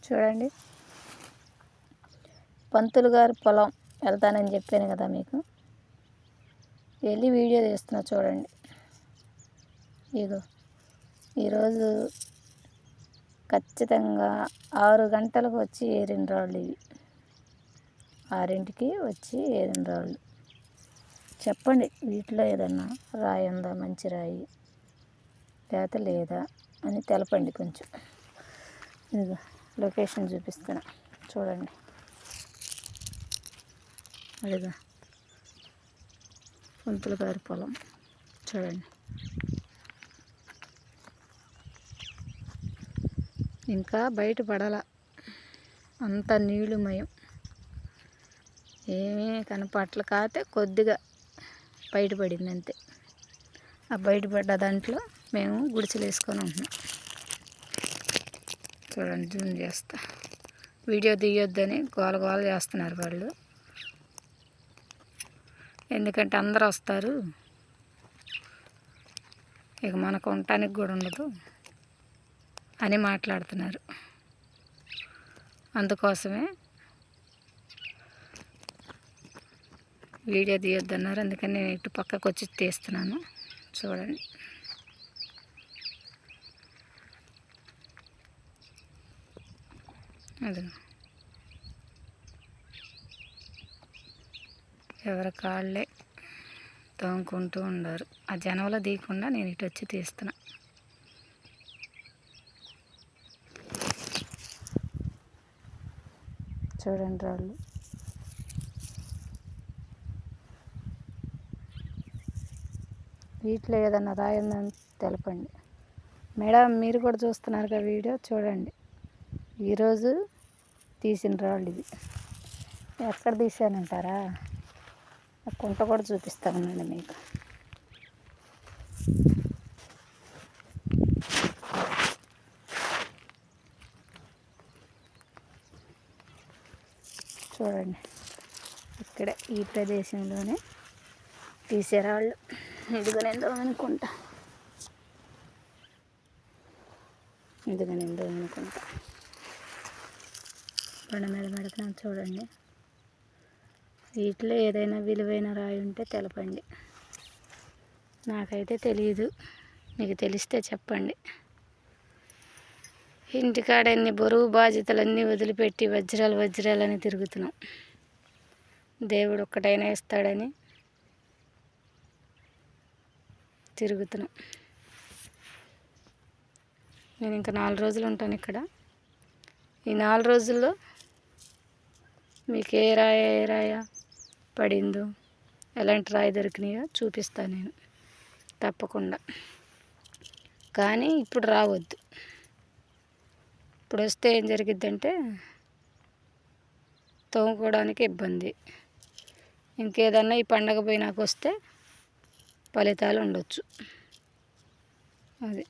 చూడండి, పంతులు గారి పొలం వెళ్తానని చెప్పాను కదా మీకు. వెళ్ళి వీడియో తీస్తున్నా చూడండి. ఇగో ఈరోజు ఖచ్చితంగా 6 గంటలకు వచ్చి ఏరిన రాళ్ళు ఇవి. 6ంటికి వచ్చి ఏరిన రాళ్ళు. చెప్పండి, వీటిలో ఏదన్నా రాయి ఉందా, మంచి రాయి లేకపోతే లేదా అని తెలపండి కొంచెం. ఇదిగో లొకేషన్ చూపిస్తున్నా చూడండి. అదిగా పంతులు గారి పొలం చూడండి. ఇంకా బయటపడాల, అంత నీళ్ళుమయం, ఏమీ కనపట్ల. కాతే కొద్దిగా బయటపడింది అంతే. ఆ బయటపడ్డ దాంట్లో మేము గుడిసెలు వేసుకొని ఉంటున్నాం. చూడండి, జూమ్ చేస్తా. వీడియో తీయొద్దని గోల గోల చేస్తున్నారు వాళ్ళు. ఎందుకంటే అందరూ వస్తారు, ఇక మనకు ఉండటానికి కూడా ఉండదు అని మాట్లాడుతున్నారు. అందుకోసమే వీడియో తీయొద్దన్నారు. అందుకని నేను ఇటు పక్కకు వచ్చి తీస్తున్నాను. చూడండి, అది ఎవరి కాళ్ళే తోముకుంటూ ఉన్నారు. ఆ జనంలో తీయకుండా నేను ఇటు వచ్చి తీస్తున్నా. చూడండి రాళ్ళు. వీటిలో ఏదన్నా రాయిందని తెలపండి. మేడం, మీరు కూడా చూస్తున్నారుగా వీడియో, చూడండి. ఈరోజు తీసిన రాళ్ళు ఇవి. ఎక్కడ తీసానంటారా? ఆ కుంట కూడా చూపిస్తానండి మీకు. చూడండి, ఇక్కడ ఈ ప్రదేశంలోనే తీసేరాళ్ళు. ఇదిగోనేందో అనుకుంటా, ఇదిగోనేందో అనుకుంటా. బండ మీద పెడుతున్నాను చూడండి. వీటిలో ఏదైనా విలువైన రాయి ఉంటే తెలపండి. నాకైతే తెలియదు, మీకు తెలిస్తే చెప్పండి. ఇంటికాడన్ని బరువు బాధ్యతలన్నీ వదిలిపెట్టి వజ్రాలని తిరుగుతున్నాం. దేవుడు ఒక్కటైనా ఇస్తాడని తిరుగుతున్నాం. నేను ఇంకా 4 రోజులు ఉంటాను ఇక్కడ. ఈ 4 రోజుల్లో మీకు ఏ రాయ పడిందో, ఎలాంటి రాయి దొరికినాయో చూపిస్తాను నేను తప్పకుండా. కానీ ఇప్పుడు రావద్దు. ఇప్పుడు వస్తే ఏం జరిగిద్దంటే తోముకోవడానికి ఇబ్బంది. ఇంకేదన్నా ఈ పండగ పోయినాక వస్తే ఫలితాలు ఉండొచ్చు. అది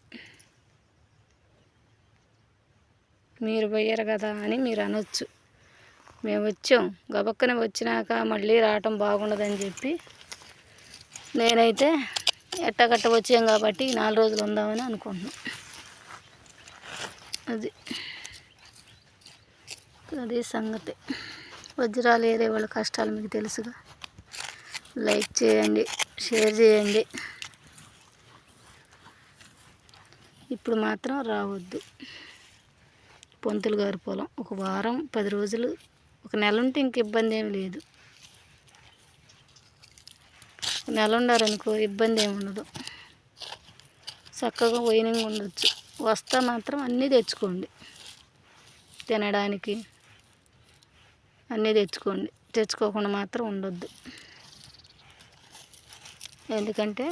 మీరు పోయారు కదా అని మీరు అనొచ్చు. మేము వచ్చాం, గబక్కన వచ్చినాక మళ్ళీ రావటం బాగుండదని చెప్పి నేనైతే ఎట్టగట్ట వచ్చాం కాబట్టి 4 రోజులు ఉందామని అనుకుంటున్నాం. అది సంగతి. వజ్రాలు ఏరే వాళ్ళ కష్టాలు మీకు తెలుసుగా. లైక్ చేయండి, షేర్ చేయండి. ఇప్పుడు మాత్రం రావద్దు. పంతులు గారి పొలం ఒక వారం 10 రోజులు, ఒక నెల ఉంటే ఇంక ఇబ్బంది ఏమి లేదు. నెల ఉండారనుకో ఇబ్బంది ఏమి ఉండదు, చక్కగా వైనింగ్ ఉండొచ్చు. వస్తా మాత్రం అన్నీ తెచ్చుకోండి, తినడానికి అన్నీ తెచ్చుకోండి. తెచ్చుకోకుండా మాత్రం ఉండొద్దు. ఎందుకంటే